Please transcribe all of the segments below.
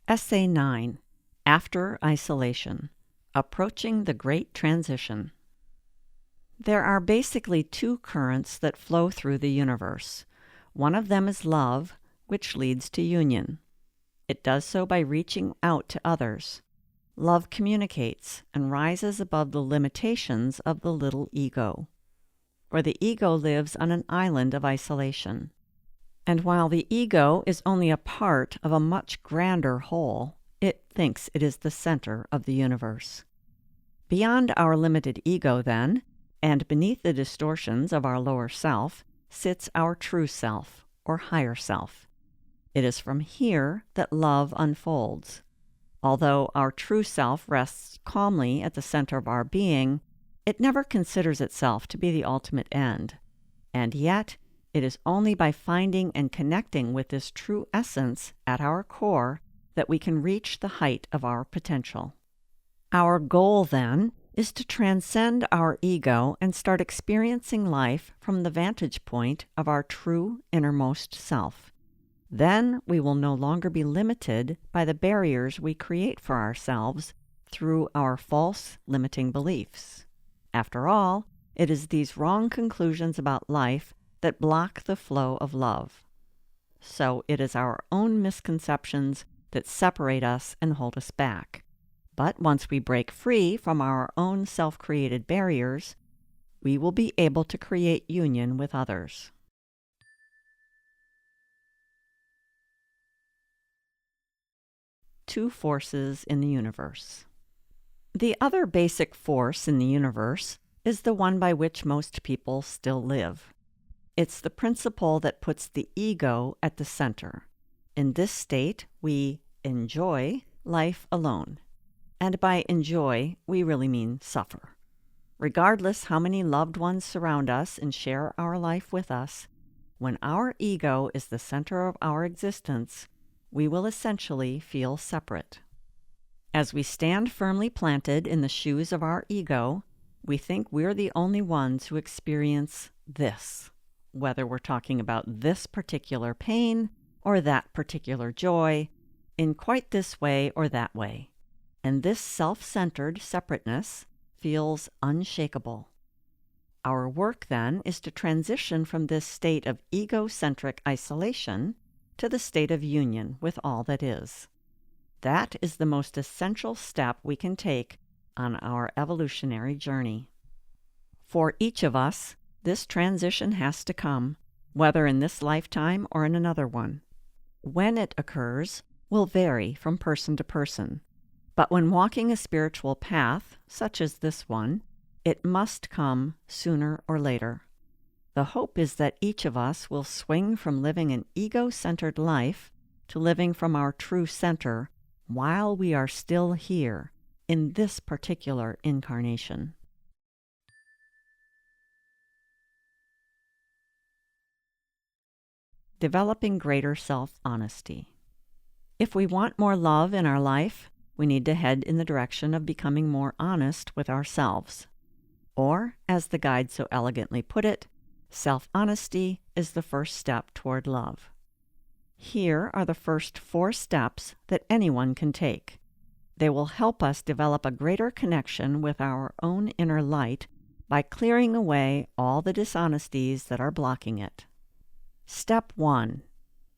Essay 9, After Isolation, Approaching the Great Transition. There are basically two currents that flow through the universe. One of them is love, which leads to union. It does so by reaching out to others. Love communicates and rises above the limitations of the little ego, for the ego lives on an island of isolation. And while the ego is only a part of a much grander whole, it thinks it is the center of the universe. Beyond our limited ego, then, and beneath the distortions of our lower self, sits our true self, or higher self. It is from here that love unfolds. Although our true self rests calmly at the center of our being, it never considers itself to be the ultimate end. And yet, it is only by finding and connecting with this true essence at our core that we can reach the height of our potential. Our goal, then, is to transcend our ego and start experiencing life from the vantage point of our true innermost self. Then we will no longer be limited by the barriers we create for ourselves through our false, limiting beliefs. After all, it is these wrong conclusions about life that block the flow of love. So it is our own misconceptions that separate us and hold us back. But once we break free from our own self-created barriers, we will be able to create union with others. Two forces in the universe. The other basic force in the universe is the one by which most people still live. It's the principle that puts the ego at the center. In this state, we enjoy life alone. And by enjoy, we really mean suffer. Regardless how many loved ones surround us and share our life with us, when our ego is the center of our existence, we will essentially feel separate. As we stand firmly planted in the shoes of our ego, we think we're the only ones who experience this, whether we're talking about this particular pain or that particular joy, in quite this way or that way. And this self-centered separateness feels unshakable. Our work, then, is to transition from this state of egocentric isolation to the state of union with all that is. That is the most essential step we can take on our evolutionary journey. For each of us, this transition has to come, whether in this lifetime or in another one. When it occurs will vary from person to person. But when walking a spiritual path, such as this one, it must come sooner or later. The hope is that each of us will swing from living an ego-centered life to living from our true center while we are still here in this particular incarnation. Developing greater self-honesty. If we want more love in our life, we need to head in the direction of becoming more honest with ourselves. Or, as the guide so elegantly put it, self-honesty is the first step toward love. Here are the first 4 steps that anyone can take. They will help us develop a greater connection with our own inner light by clearing away all the dishonesties that are blocking it. Step 1.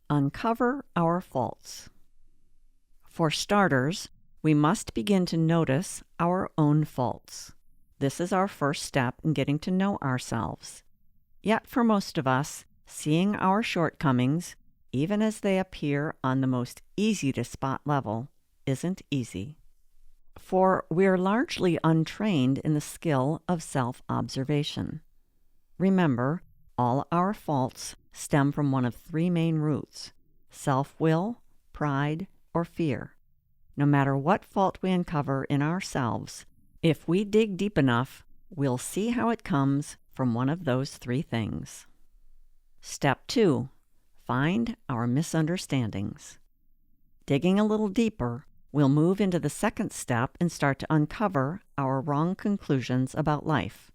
Uncover our faults. For starters, we must begin to notice our own faults. This is our first step in getting to know ourselves. Yet for most of us, seeing our shortcomings, even as they appear on the most easy-to-spot level, isn't easy. For we're largely untrained in the skill of self-observation. Remember, all our faults stem from one of 3 main roots: self-will, pride, or fear. No matter what fault we uncover in ourselves, if we dig deep enough, we'll see how it comes from one of those 3 things. Step 2. Find our misunderstandings. Digging a little deeper, we'll move into the second step and start to uncover our wrong conclusions about life.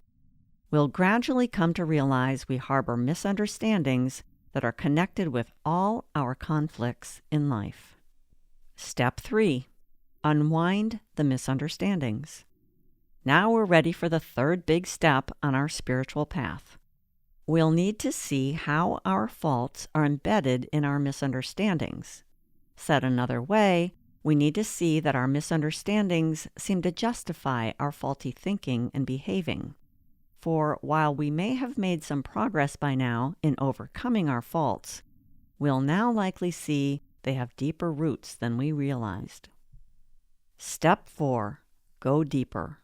We'll gradually come to realize we harbor misunderstandings that are connected with all our conflicts in life. Step 3. Unwind the misunderstandings. Now we're ready for the third big step on our spiritual path. We'll need to see how our faults are embedded in our misunderstandings. Said another way, we need to see that our misunderstandings seem to justify our faulty thinking and behaving. For while we may have made some progress by now in overcoming our faults, we'll now likely see they have deeper roots than we realized. Step 4. Go deeper.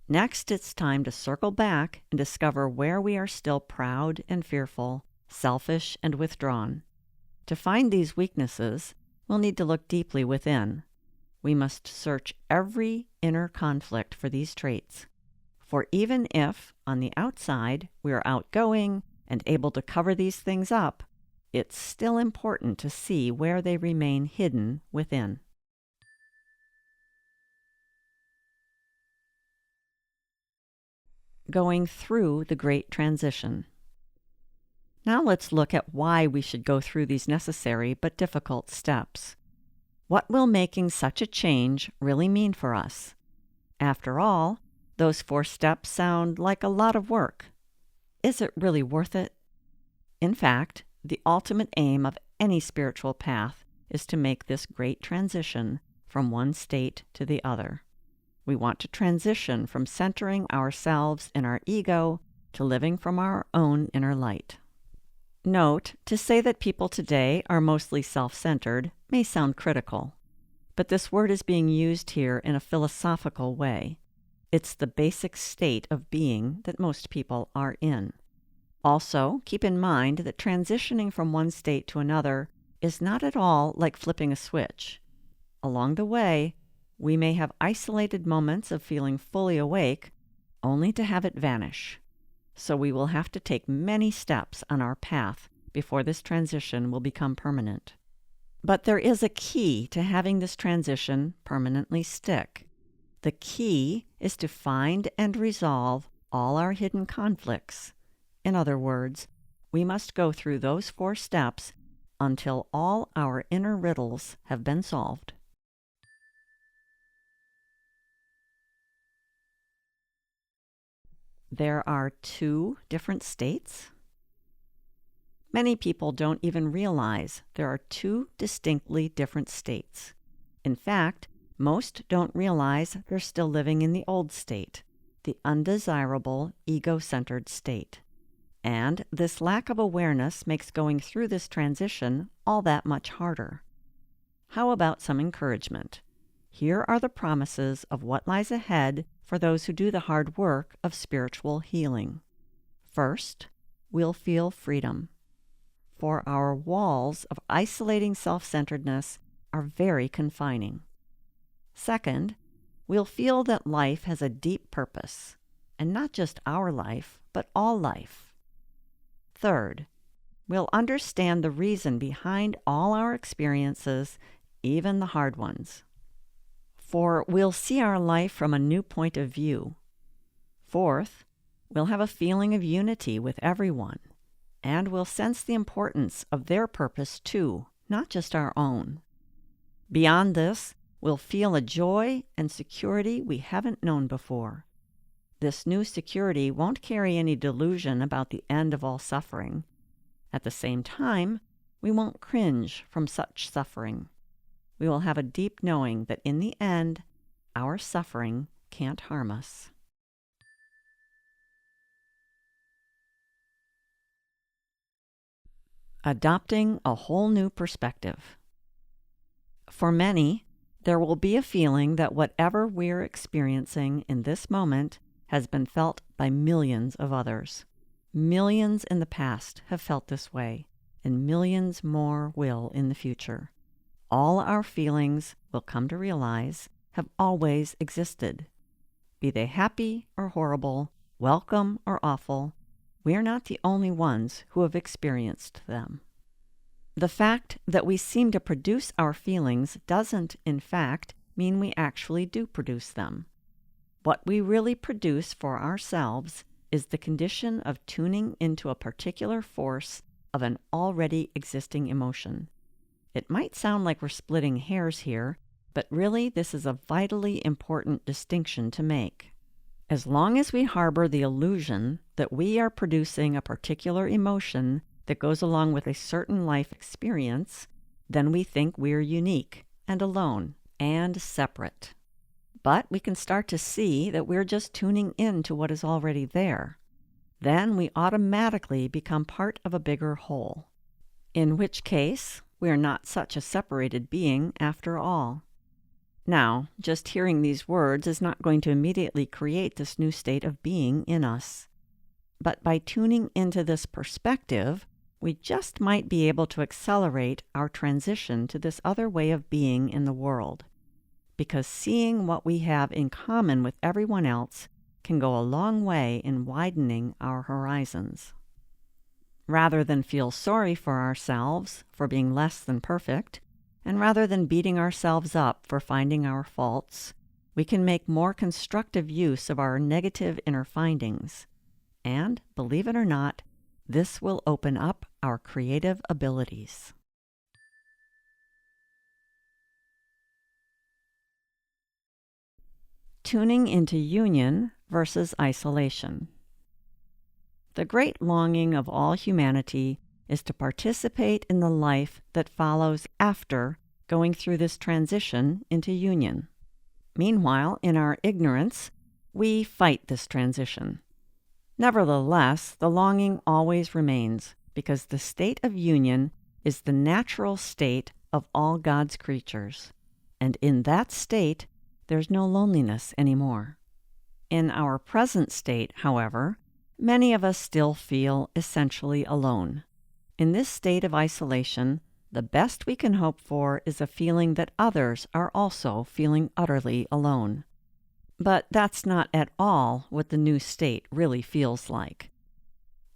Next, it's time to circle back and discover where we are still proud and fearful, selfish and withdrawn. To find these weaknesses, we'll need to look deeply within. We must search every inner conflict for these traits. For even if, on the outside, we are outgoing and able to cover these things up, it's still important to see where they remain hidden within. Going through the Great Transition. Now let's look at why we should go through these necessary but difficult steps. What will making such a change really mean for us? After all, those 4 steps sound like a lot of work. Is it really worth it? In fact, the ultimate aim of any spiritual path is to make this great transition from one state to the other. We want to transition from centering ourselves in our ego to living from our own inner light. Note, to say that people today are mostly self-centered may sound critical, but this word is being used here in a philosophical way. It's the basic state of being that most people are in. Also, keep in mind that transitioning from one state to another is not at all like flipping a switch. Along the way, we may have isolated moments of feeling fully awake, only to have it vanish. So we will have to take many steps on our path before this transition will become permanent. But there is a key to having this transition permanently stick. The key is to find and resolve all our hidden conflicts. In other words, we must go through those 4 steps until all our inner riddles have been solved. There are 2 different states? Many people don't even realize there are 2 distinctly different states. In fact, most don't realize they're still living in the old state, the undesirable, ego-centered state. And this lack of awareness makes going through this transition all that much harder. How about some encouragement? Here are the promises of what lies ahead for those who do the hard work of spiritual healing. First, we'll feel freedom. For our walls of isolating self-centeredness are very confining. Second, we'll feel that life has a deep purpose, and not just our life, but all life. Third, we'll understand the reason behind all our experiences, even the hard ones. For we'll see our life from a new point of view. Fourth, we'll have a feeling of unity with everyone, and we'll sense the importance of their purpose too, not just our own. Beyond this, we'll feel a joy and security we haven't known before. This new security won't carry any delusion about the end of all suffering. At the same time, we won't cringe from such suffering. We will have a deep knowing that in the end, our suffering can't harm us. Adopting a whole new perspective. For many, there will be a feeling that whatever we're experiencing in this moment has been felt by millions of others. Millions in the past have felt this way, and millions more will in the future. All our feelings, we'll come to realize, have always existed. Be they happy or horrible, welcome or awful, we're not the only ones who have experienced them. The fact that we seem to produce our feelings doesn't, in fact, mean we actually do produce them. What we really produce for ourselves is the condition of tuning into a particular force of an already existing emotion. It might sound like we're splitting hairs here, but really this is a vitally important distinction to make. As long as we harbor the illusion that we are producing a particular emotion that goes along with a certain life experience, then we think we're unique and alone and separate. But we can start to see that we're just tuning in to what is already there. Then we automatically become part of a bigger whole, in which case we are not such a separated being after all. Now, just hearing these words is not going to immediately create this new state of being in us. But by tuning into this perspective, we just might be able to accelerate our transition to this other way of being in the world. Because seeing what we have in common with everyone else can go a long way in widening our horizons. Rather than feel sorry for ourselves for being less than perfect, and rather than beating ourselves up for finding our faults, we can make more constructive use of our negative inner findings. And, believe it or not, this will open up our creative abilities. Tuning into union versus isolation. The great longing of all humanity is to participate in the life that follows after going through this transition into union. Meanwhile, in our ignorance, we fight this transition. Nevertheless, the longing always remains, because the state of union is the natural state of all God's creatures, and in that state, there's no loneliness anymore. In our present state, however, many of us still feel essentially alone. In this state of isolation, the best we can hope for is a feeling that others are also feeling utterly alone. But that's not at all what the new state really feels like.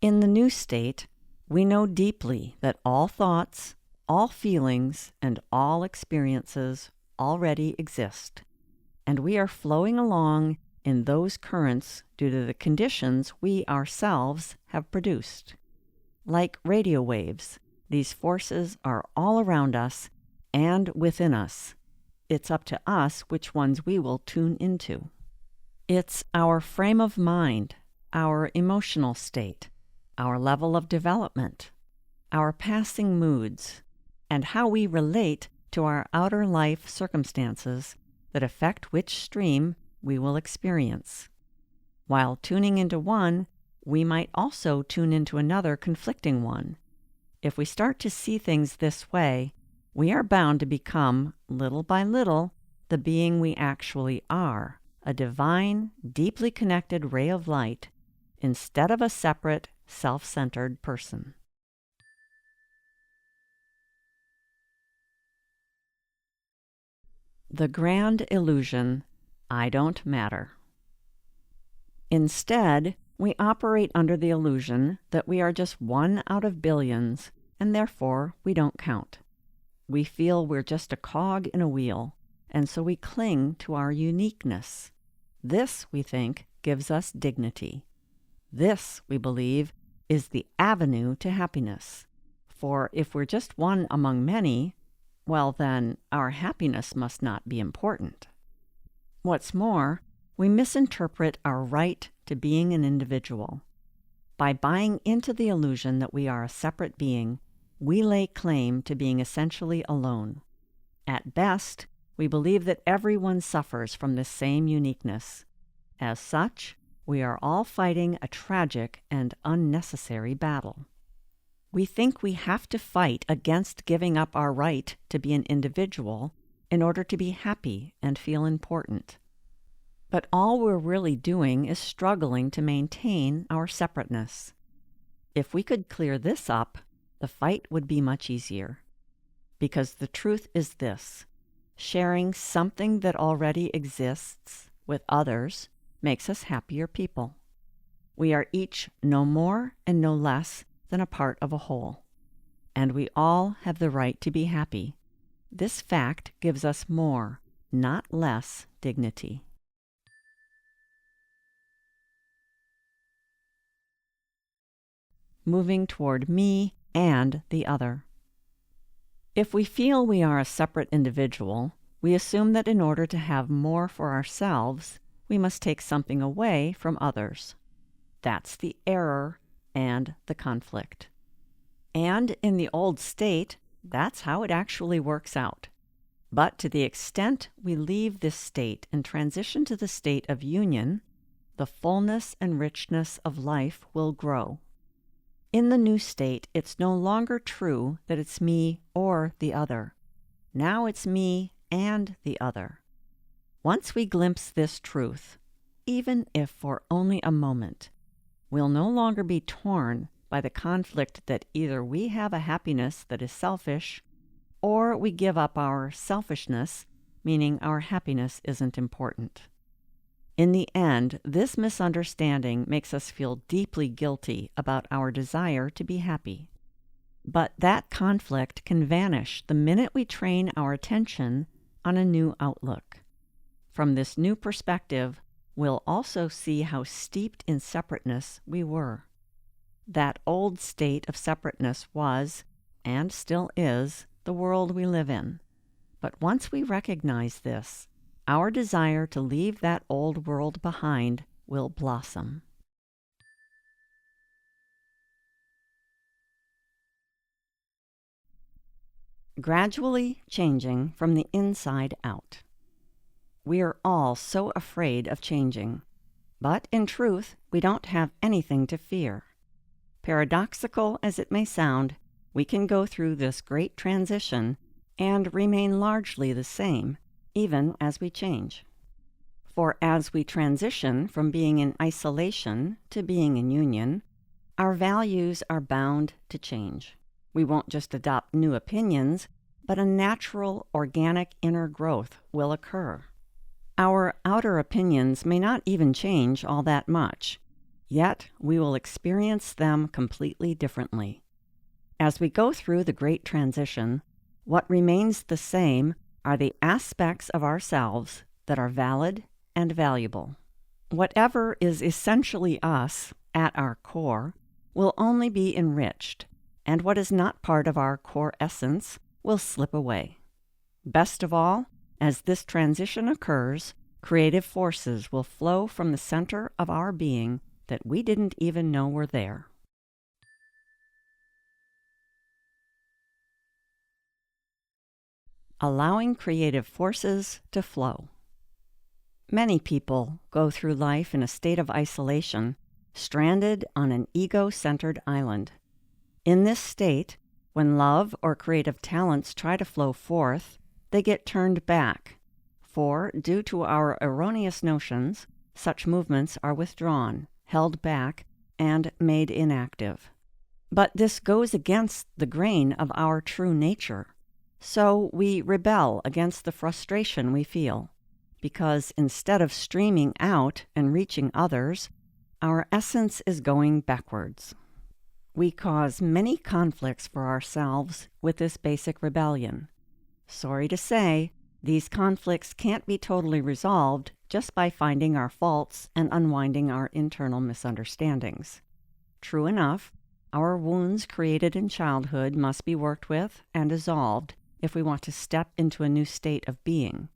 In the new state, we know deeply that all thoughts, all feelings, and all experiences already exist, and we are flowing along in those currents due to the conditions we ourselves have produced. Like radio waves, these forces are all around us and within us. It's up to us which ones we will tune into. It's our frame of mind, our emotional state, our level of development, our passing moods, and how we relate to our outer life circumstances that affect which stream we will experience. While tuning into one, we might also tune into another conflicting one. If we start to see things this way, we are bound to become, little by little, the being we actually are, a divine, deeply connected ray of light, instead of a separate, self-centered person. The grand illusion, I don't matter. Instead, we operate under the illusion that we are just one out of billions, and therefore we don't count. We feel we're just a cog in a wheel, and so we cling to our uniqueness. This, we think, gives us dignity. This, we believe, is the avenue to happiness. For if we're just one among many, well then, our happiness must not be important. What's more, we misinterpret our right to being an individual. By buying into the illusion that we are a separate being, we lay claim to being essentially alone. At best, we believe that everyone suffers from this same uniqueness. As such, we are all fighting a tragic and unnecessary battle. We think we have to fight against giving up our right to be an individual in order to be happy and feel important. But all we're really doing is struggling to maintain our separateness. If we could clear this up, the fight would be much easier. Because the truth is this: sharing something that already exists with others makes us happier people. We are each no more and no less than a part of a whole. And we all have the right to be happy. This fact gives us more, not less, dignity. Moving toward me and the other. If we feel we are a separate individual, we assume that in order to have more for ourselves, we must take something away from others. That's the error and the conflict. And in the old state, that's how it actually works out. But to the extent we leave this state and transition to the state of union, the fullness and richness of life will grow. In the new state, it's no longer true that it's me or the other. Now it's me and the other. Once we glimpse this truth, even if for only a moment, we'll no longer be torn by the conflict that either we have a happiness that is selfish, or we give up our selfishness, meaning our happiness isn't important. In the end, this misunderstanding makes us feel deeply guilty about our desire to be happy. But that conflict can vanish the minute we train our attention on a new outlook. From this new perspective, we'll also see how steeped in separateness we were. That old state of separateness was, and still is, the world we live in. But once we recognize this, our desire to leave that old world behind will blossom. Gradually changing from the inside out. We are all so afraid of changing, but in truth, we don't have anything to fear. Paradoxical as it may sound, we can go through this great transition and remain largely the same, even as we change. For as we transition from being in isolation to being in union, our values are bound to change. We won't just adopt new opinions, but a natural, organic inner growth will occur. Our outer opinions may not even change all that much, yet we will experience them completely differently. As we go through the great transition, what remains the same are the aspects of ourselves that are valid and valuable. Whatever is essentially us, at our core, will only be enriched, and what is not part of our core essence will slip away. Best of all, as this transition occurs, creative forces will flow from the center of our being that we didn't even know were there. Allowing creative forces to flow. Many people go through life in a state of isolation, stranded on an ego-centered island. In this state, when love or creative talents try to flow forth, they get turned back, for, due to our erroneous notions, such movements are withdrawn, held back, and made inactive. But this goes against the grain of our true nature. So we rebel against the frustration we feel, because instead of streaming out and reaching others, our essence is going backwards. We cause many conflicts for ourselves with this basic rebellion. Sorry to say, these conflicts can't be totally resolved just by finding our faults and unwinding our internal misunderstandings. True enough, our wounds created in childhood must be worked with and dissolved if we want to step into a new state of being.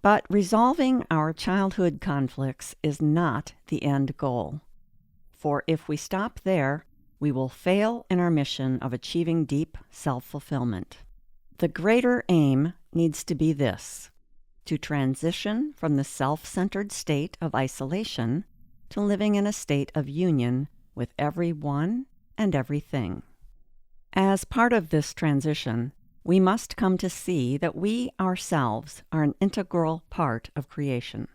But resolving our childhood conflicts is not the end goal. For if we stop there, we will fail in our mission of achieving deep self-fulfillment. The greater aim needs to be this: to transition from the self-centered state of isolation to living in a state of union with everyone and everything. As part of this transition, we must come to see that we ourselves are an integral part of creation.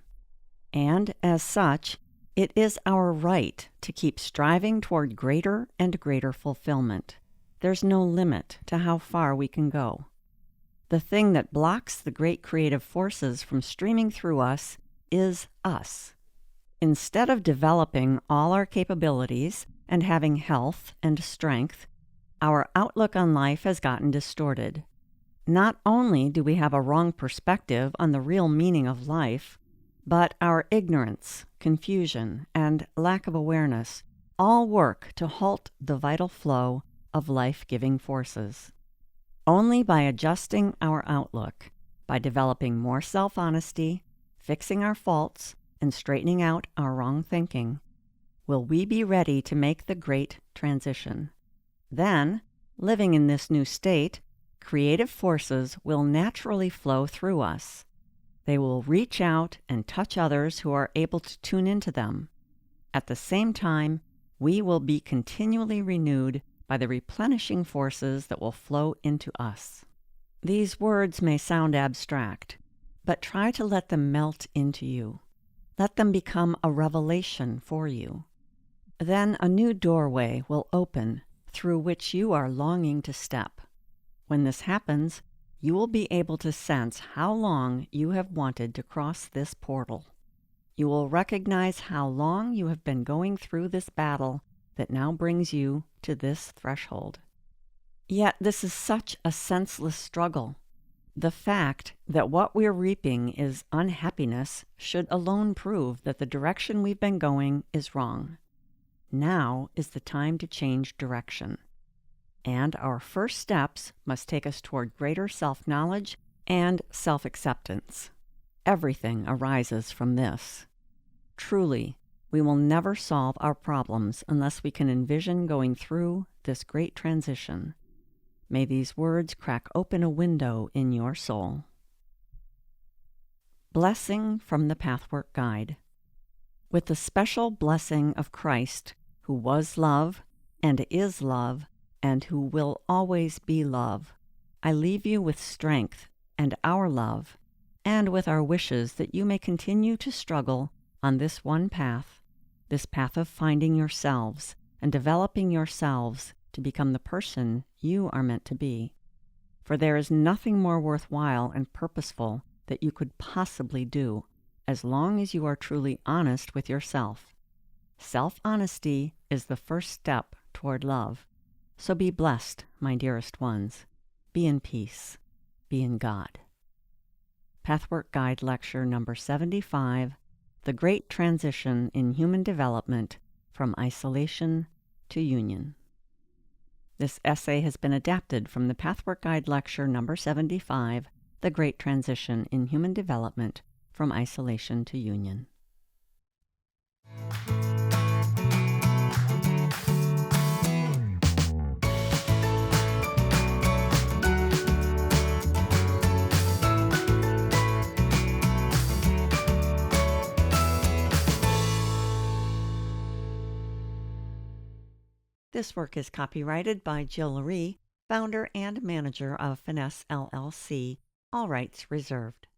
And as such, it is our right to keep striving toward greater and greater fulfillment. There's no limit to how far we can go. The thing that blocks the great creative forces from streaming through us is us. Instead of developing all our capabilities and having health and strength, our outlook on life has gotten distorted. Not only do we have a wrong perspective on the real meaning of life, but our ignorance, confusion, and lack of awareness all work to halt the vital flow of life-giving forces. Only by adjusting our outlook, by developing more self-honesty, fixing our faults, and straightening out our wrong thinking, will we be ready to make the great transition. Then, living in this new state, creative forces will naturally flow through us. They will reach out and touch others who are able to tune into them. At the same time, we will be continually renewed by the replenishing forces that will flow into us. These words may sound abstract, but try to let them melt into you. Let them become a revelation for you. Then a new doorway will open through which you are longing to step. When this happens, you will be able to sense how long you have wanted to cross this portal. You will recognize how long you have been going through this battle that now brings you to this threshold. Yet this is such a senseless struggle. The fact that what we're reaping is unhappiness should alone prove that the direction we've been going is wrong. Now is the time to change direction. And our first steps must take us toward greater self-knowledge and self-acceptance. Everything arises from this. Truly, we will never solve our problems unless we can envision going through this great transition. May these words crack open a window in your soul. Blessing from the Pathwork Guide. With the special blessing of Christ, who was love, and is love, and who will always be love, I leave you with strength and our love, and with our wishes that you may continue to struggle on this one path, this path of finding yourselves and developing yourselves to become the person you are meant to be. For there is nothing more worthwhile and purposeful that you could possibly do, as long as you are truly honest with yourself. Self-honesty is the first step toward love. So be blessed, my dearest ones. Be in peace. Be in God. Pathwork Guide Lecture number 75, The Great Transition in Human Development from Isolation to Union. This essay has been adapted from the Pathwork Guide Lecture number 75, The Great Transition in Human Development from Isolation to Union. This work is copyrighted by Jill Rhee, founder and manager of Finesse LLC, all rights reserved.